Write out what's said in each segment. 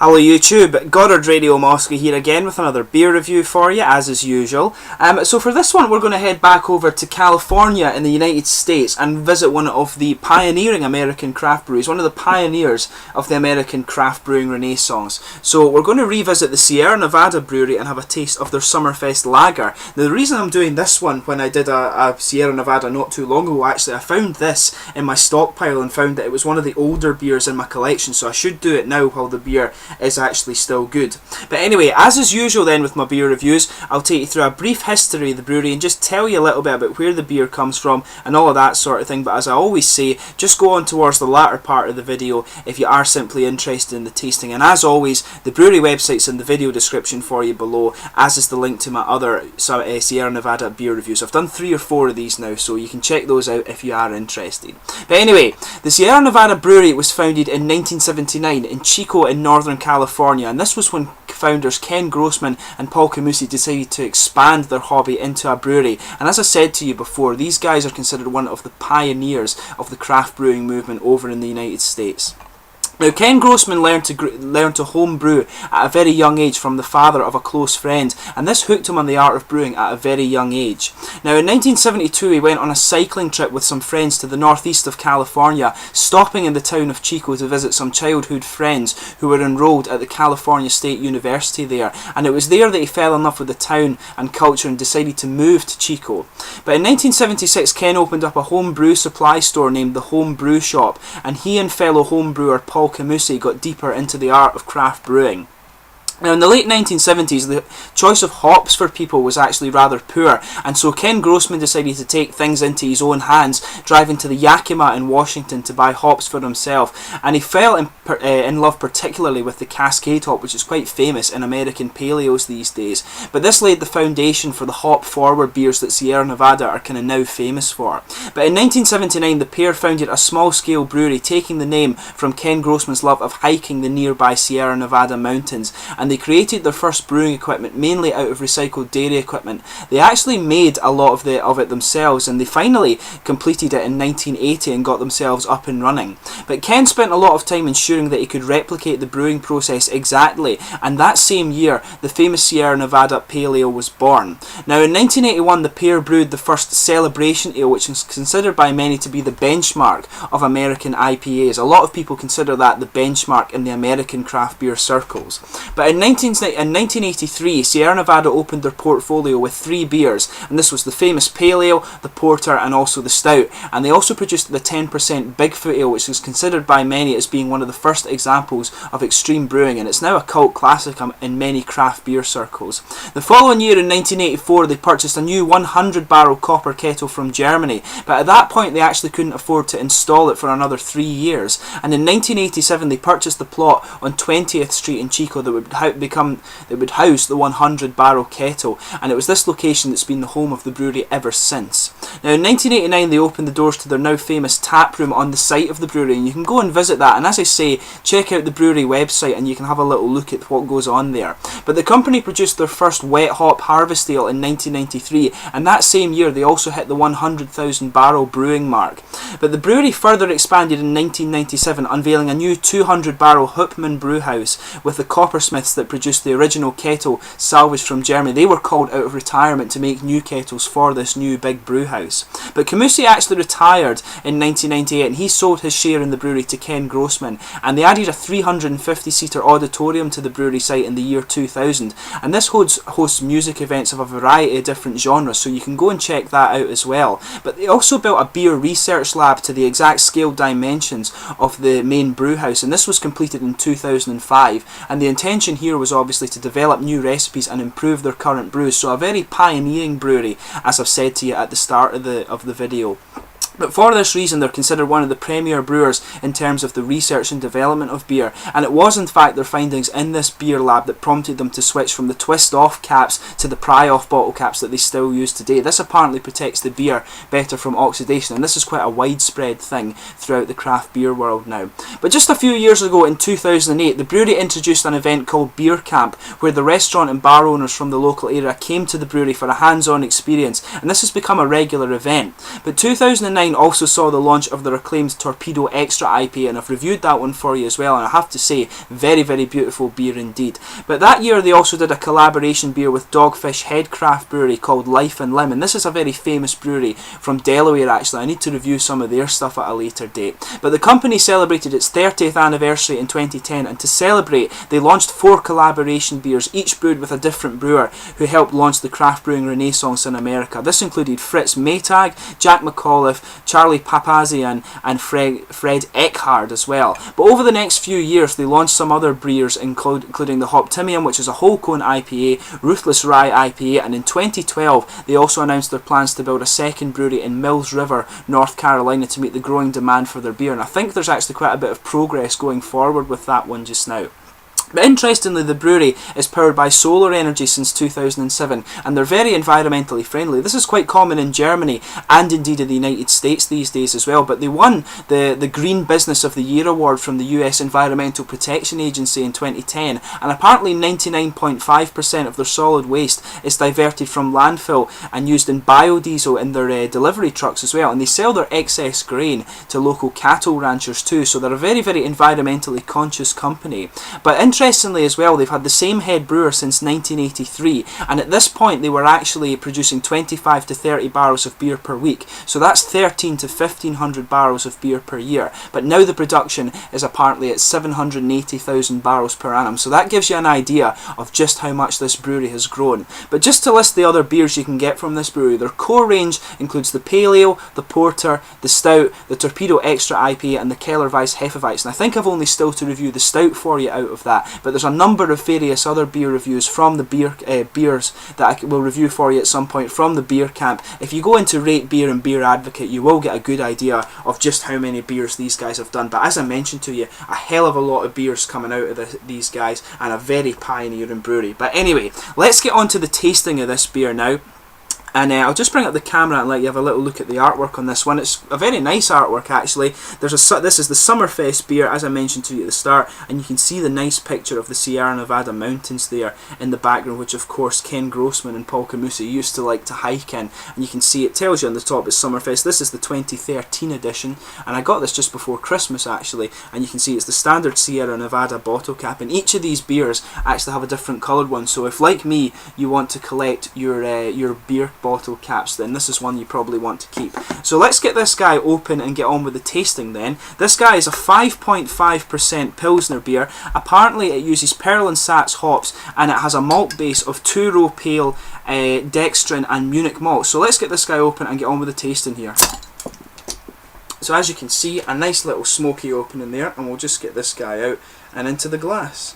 Hello YouTube, Goddard Radio Moscow here again with another beer review for you, as is usual. So for this one we're going to head back over to California in the United States and visit one of the pioneering American craft breweries, one of the pioneers of the American craft brewing renaissance. So we're going to revisit the Sierra Nevada Brewery and have a taste of their Summerfest lager. Now the reason I'm doing this one, when I did a Sierra Nevada not too long ago, actually I found this in my stockpile and found that it was one of the older beers in my collection, so I should do it now while the beer is actually still good. But anyway, as is usual then with my beer reviews, I'll take you through a brief history of the brewery and just tell you a little bit about where the beer comes from and all of that sort of thing. But as I always say, just go on towards the latter part of the video if you are simply interested in the tasting. And as always, the brewery website's in the video description for you below, as is the link to my other Sierra Nevada beer reviews. I've done 3 or 4 of these now, so you can check those out if you are interested. But anyway, the Sierra Nevada Brewery was founded in 1979 in Chico in Northern California, and this was when founders Ken Grossman and Paul Camusi decided to expand their hobby into a brewery. And as I said to you before, these guys are considered one of the pioneers of the craft brewing movement over in the United States. Now, Ken Grossman learned to home brew at a very young age from the father of a close friend, and this hooked him on the art of brewing at a very young age. Now, in 1972, he went on a cycling trip with some friends to the northeast of California, stopping in the town of Chico to visit some childhood friends who were enrolled at the California State University there, and it was there that he fell in love with the town and culture and decided to move to Chico. But in 1976, Ken opened up a home brew supply store named the Home Brew Shop, and he and fellow home brewer Paul Camusi got deeper into the art of craft brewing. Now, in the late 1970s, the choice of hops for people was actually rather poor, and so Ken Grossman decided to take things into his own hands, driving to the Yakima in Washington to buy hops for himself, and he fell in love particularly with the Cascade hop, which is quite famous in American paleos these days. But this laid the foundation for the hop-forward beers that Sierra Nevada are kind of now famous for. But in 1979, the pair founded a small-scale brewery, taking the name from Ken Grossman's love of hiking the nearby Sierra Nevada mountains, and they created their first brewing equipment mainly out of recycled dairy equipment. They actually made a lot of it themselves, and they finally completed it in 1980 and got themselves up and running. But Ken spent a lot of time ensuring that he could replicate the brewing process exactly, and that same year the famous Sierra Nevada Pale Ale was born. Now, in 1981, the pair brewed the first Celebration Ale, which is considered by many to be the benchmark of American IPAs. A lot of people consider that the benchmark in the American craft beer circles. But in 1983, Sierra Nevada opened their portfolio with 3 beers, and this was the famous Pale Ale, the Porter, and also the Stout. And they also produced the 10% Bigfoot Ale, which is considered by many as being one of the first examples of extreme brewing, and it's now a cult classic in many craft beer circles. The following year, in 1984, they purchased a new 100-barrel copper kettle from Germany, but at that point they actually couldn't afford to install it for another 3 years. And in 1987, they purchased the plot on 20th Street in Chico that would house the 100-barrel kettle, and it was this location that's been the home of the brewery ever since. Now, in 1989, they opened the doors to their now famous tap room on the site of the brewery, and you can go and visit that, and as I say, check out the brewery website and you can have a little look at what goes on there. But the company produced their first wet hop harvest ale in 1993, and that same year they also hit the 100,000 barrel brewing mark. But the brewery further expanded in 1997, unveiling a new 200-barrel Hupman brewhouse with the coppersmiths that produced the original kettle salvaged from Germany. They were called out of retirement to make new kettles for this new big brew house. But Camusi actually retired in 1998, and he sold his share in the brewery to Ken Grossman, and they added a 350-seater auditorium to the brewery site in the year 2000, and this hosts music events of a variety of different genres, so you can go and check that out as well. But they also built a beer research lab to the exact scale dimensions of the main brew house, and this was completed in 2005, and the intention here was obviously to develop new recipes and improve their current brews. So a very pioneering brewery, as I've said to you at the start of the video. But for this reason, they're considered one of the premier brewers in terms of the research and development of beer, and it was in fact their findings in this beer lab that prompted them to switch from the twist-off caps to the pry-off bottle caps that they still use today. This apparently protects the beer better from oxidation, and this is quite a widespread thing throughout the craft beer world now. But just a few years ago, in 2008, the brewery introduced an event called Beer Camp, where the restaurant and bar owners from the local area came to the brewery for a hands-on experience, and this has become a regular event. But 2009 1999 also saw the launch of the acclaimed Torpedo Extra IPA, and I've reviewed that one for you as well, and I have to say, very, very beautiful beer indeed. But that year they also did a collaboration beer with Dogfish Head Craft Brewery called Life and Lemon. This is a very famous brewery from Delaware actually. I need to review some of their stuff at a later date. But the company celebrated its 30th anniversary in 2010, and to celebrate they launched 4 collaboration beers, each brewed with a different brewer who helped launch the craft brewing renaissance in America. This included Fritz Maytag, Jack McAuliffe, Charlie Papazian and Fred Eckhard as well. But over the next few years they launched some other beers including the Hoptimium, which is a whole cone IPA, Ruthless Rye IPA, and in 2012 they also announced their plans to build a second brewery in Mills River, North Carolina to meet the growing demand for their beer, and I think there's actually quite a bit of progress going forward with that one just now. But interestingly, the brewery is powered by solar energy since 2007, and they're very environmentally friendly. This is quite common in Germany and indeed in the United States these days as well. But they won the Green Business of the Year award from the US Environmental Protection Agency in 2010, and apparently 99.5% of their solid waste is diverted from landfill and used in biodiesel in their delivery trucks as well. And they sell their excess grain to local cattle ranchers too, so they're a very, very environmentally conscious company. But interestingly as well, they've had the same head brewer since 1983, and at this point they were actually producing 25 to 30 barrels of beer per week, so that's 13 to 1500 barrels of beer per year. But now the production is apparently at 780,000 barrels per annum, so that gives you an idea of just how much this brewery has grown. But just to list the other beers you can get from this brewery, their core range includes the Pale Ale, the Porter, the Stout, the Torpedo Extra IPA and the Kellerweiss Hefeweizen. And I think I've only still to review the Stout for you out of that, but there's a number of various other beer reviews from the beers that I will review for you at some point from the beer camp. If you go into Rate Beer and Beer Advocate, you will get a good idea of just how many beers these guys have done. But as I mentioned to you, a hell of a lot of beers coming out of these guys, and a very pioneering brewery. But anyway, let's get on to the tasting of this beer now. And I'll just bring up the camera and let you have a little look at the artwork on this one. It's a very nice artwork actually. This is the Summerfest beer, as I mentioned to you at the start, and you can see the nice picture of the Sierra Nevada mountains there in the background, which of course Ken Grossman and Paul Camusi used to like to hike in. And you can see it tells you on the top it's Summerfest. This is the 2013 edition, and I got this just before Christmas actually, and you can see it's the standard Sierra Nevada bottle cap, and each of these beers actually have a different coloured one. So if, like me, you want to collect your beer bottle caps, then this is one you probably want to keep. So let's get this guy open and get on with the tasting then. This guy is a 5.5% Pilsner beer. Apparently it uses Pearl and Satz hops, and it has a malt base of 2-row pale, dextrin and Munich malt. So let's get this guy open and get on with the tasting here. So as you can see, a nice little smoky opening there, and we'll just get this guy out and into the glass.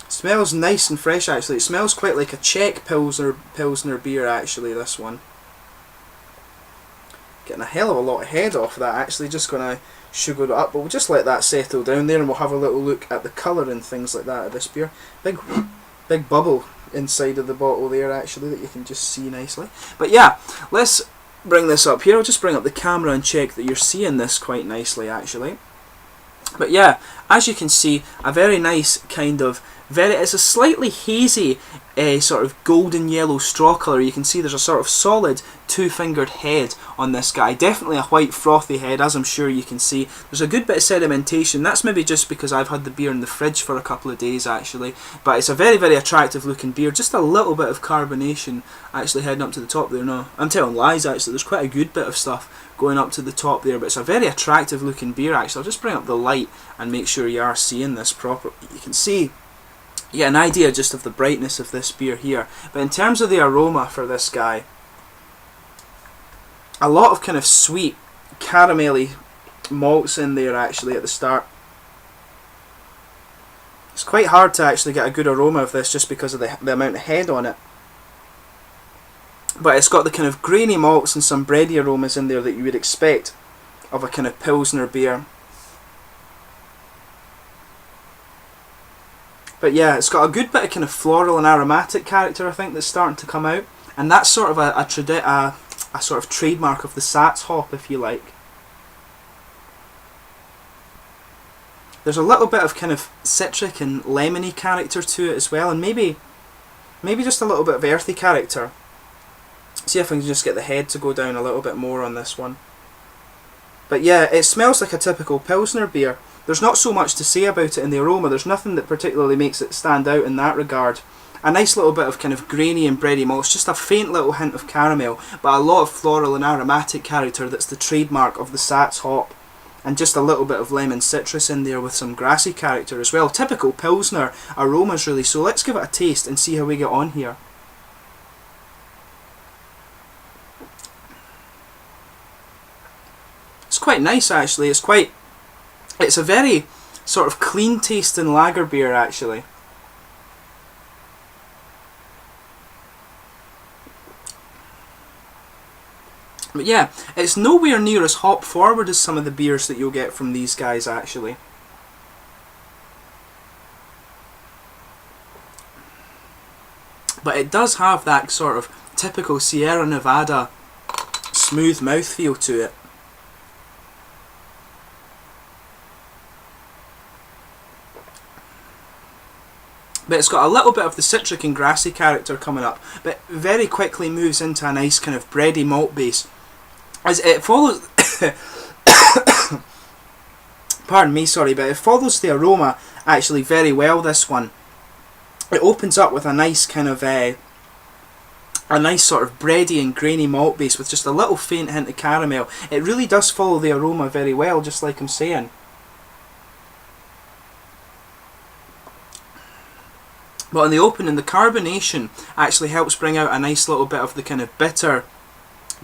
Smells nice and fresh actually. It smells quite like a Czech Pilsner beer actually, this one. Getting a hell of a lot of head off that actually, just going to sugar it up, but we'll just let that settle down there and we'll have a little look at the colour and things like that of this beer. Big bubble inside of the bottle there actually that you can just see nicely. But yeah, let's bring this up here. I'll just bring up the camera and check that you're seeing this quite nicely actually. But yeah, as you can see, a very nice kind of it's a slightly hazy sort of golden yellow straw colour. You can see there's a sort of solid two-fingered head on this guy. Definitely a white frothy head, as I'm sure you can see. There's a good bit of sedimentation. That's maybe just because I've had the beer in the fridge for a couple of days actually. But it's a very, very attractive looking beer. Just a little bit of carbonation actually heading up to the top there. No, I'm telling lies actually. There's quite a good bit of stuff going up to the top there, but it's a very attractive looking beer actually. I'll just bring up the light and make sure you are seeing this properly. You can see, you get an idea just of the brightness of this beer here. But in terms of the aroma for this guy, a lot of kind of sweet caramelly malts in there actually at the start. It's quite hard to actually get a good aroma of this just because of the amount of head on it. But it's got the kind of grainy malts and some bready aromas in there that you would expect of a kind of Pilsner beer. But yeah, it's got a good bit of kind of floral and aromatic character I think that's starting to come out. And that's sort of a sort of trademark of the Satz hop, if you like. There's a little bit of kind of citric and lemony character to it as well, and maybe just a little bit of earthy character. See if I can just get the head to go down a little bit more on this one. But yeah, it smells like a typical Pilsner beer. There's not so much to say about it in the aroma. There's nothing that particularly makes it stand out in that regard. A nice little bit of kind of grainy and bready malts, just a faint little hint of caramel, but a lot of floral and aromatic character that's the trademark of the Sats hop. And just a little bit of lemon citrus in there with some grassy character as well. Typical Pilsner aromas really, so let's give it a taste and see how we get on here. It's quite nice actually, it's a very sort of clean tasting lager beer actually. But yeah, it's nowhere near as hop forward as some of the beers that you'll get from these guys actually. But it does have that sort of typical Sierra Nevada smooth mouthfeel to it. But it's got a little bit of the citric and grassy character coming up, but very quickly moves into a nice kind of bready malt base. As it follows, pardon me, sorry, but it follows the aroma actually very well, this one. It opens up with a nice kind of, a nice sort of bready and grainy malt base with just a little faint hint of caramel. It really does follow the aroma very well, just like I'm saying. But on the opening, the carbonation actually helps bring out a nice little bit of the kind of bitter,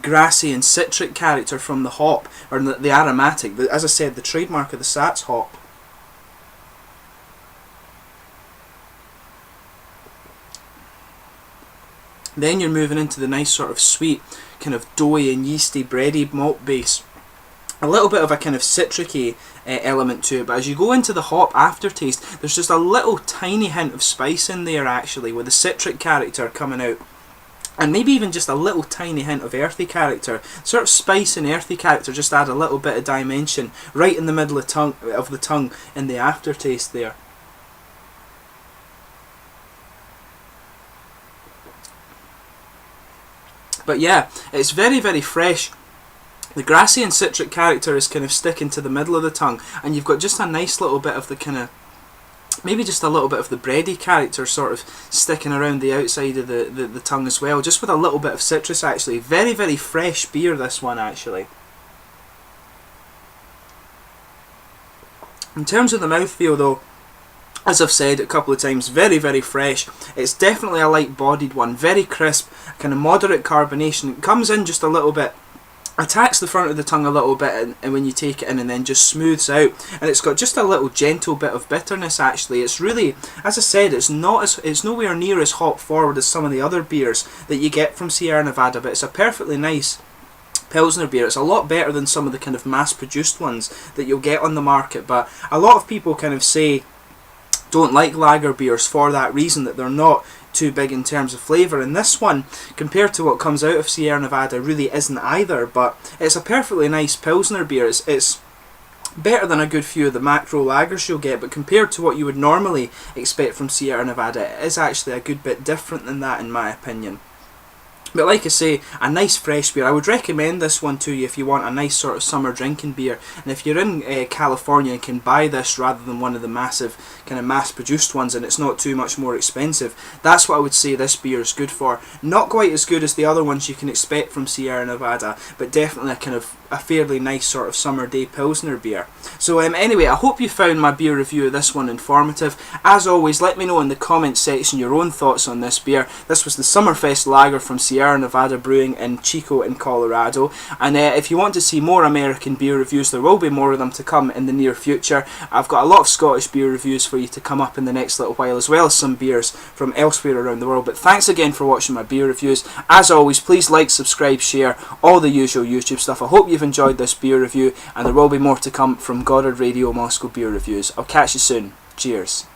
grassy and citric character from the hop, or the aromatic, as I said, the trademark of the Sats hop. Then you're moving into the nice sort of sweet, kind of doughy and yeasty bready malt base. A little bit of a kind of citricy element to it, but as you go into the hop aftertaste, there's just a little tiny hint of spice in there actually, with the citric character coming out. And maybe even just a little tiny hint of earthy character. Sort of spice and earthy character just add a little bit of dimension right in the middle of the tongue in the aftertaste there. But yeah, it's very, very fresh. The grassy and citric character is kind of sticking to the middle of the tongue, and you've got just a nice little bit of the kind of, maybe just a little bit of the bready character sort of sticking around the outside of the tongue as well, just with a little bit of citrus actually. Very, very fresh beer, this one actually. In terms of the mouthfeel though, as I've said a couple of times, very, very fresh. It's definitely a light-bodied one, very crisp, kind of moderate carbonation. It comes in just a little bit, attacks the front of the tongue a little bit and when you take it in, and then just smooths out, and it's got just a little gentle bit of bitterness actually. It's really, as I said, it's nowhere near as hop forward as some of the other beers that you get from Sierra Nevada, but it's a perfectly nice Pilsner beer. It's a lot better than some of the kind of mass produced ones that you'll get on the market, but a lot of people kind of say don't like lager beers for that reason, that they're not too big in terms of flavour, and this one, compared to what comes out of Sierra Nevada, really isn't either. But it's a perfectly nice Pilsner beer. It's better than a good few of the macro lagers you'll get, but compared to what you would normally expect from Sierra Nevada, it is actually a good bit different than that in my opinion. But like I say, a nice fresh beer. I would recommend this one to you if you want a nice sort of summer drinking beer. And if you're in California and can buy this rather than one of the massive kind of mass produced ones, and it's not too much more expensive, that's what I would say this beer is good for. Not quite as good as the other ones you can expect from Sierra Nevada, but definitely a kind of a fairly nice sort of summer day Pilsner beer. So anyway, I hope you found my beer review of this one informative. As always, let me know in the comments section your own thoughts on this beer. This was the Summerfest lager from Sierra Nevada Brewing in Chico in Colorado. And if you want to see more American beer reviews, there will be more of them to come in the near future. I've got a lot of Scottish beer reviews for you to come up in the next little while, as well as some beers from elsewhere around the world. But thanks again for watching my beer reviews. As always, please like, subscribe, share, all the usual YouTube stuff. I hope you've enjoyed this beer review, and there will be more to come from Goddard Radio Moscow Beer Reviews. I'll catch you soon. Cheers.